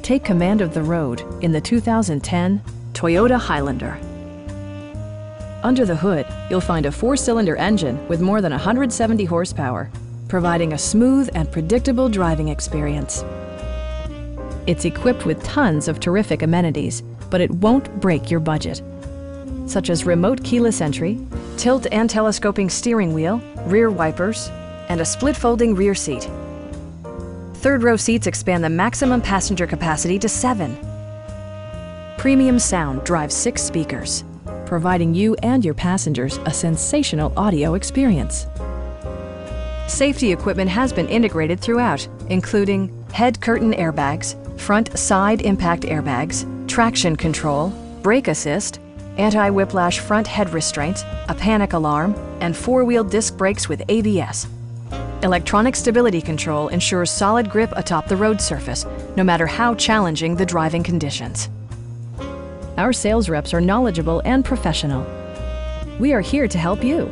Take command of the road in the 2010 Toyota Highlander. Under the hood, you'll find a 4-cylinder engine with more than 170 horsepower, providing a smooth and predictable driving experience. It's equipped with tons of terrific amenities, but it won't break your budget, such as remote keyless entry, tilt and telescoping steering wheel, rear wipers, and a split folding rear seat. Third-row seats expand the maximum passenger capacity to 7. Premium sound drives 6 speakers, providing you and your passengers a sensational audio experience. Safety equipment has been integrated throughout, including head curtain airbags, front side impact airbags, traction control, brake assist, anti-whiplash front head restraints, a panic alarm, and 4-wheel disc brakes with ABS. Electronic stability control ensures solid grip atop the road surface, no matter how challenging the driving conditions. Our sales reps are knowledgeable and professional. We are here to help you.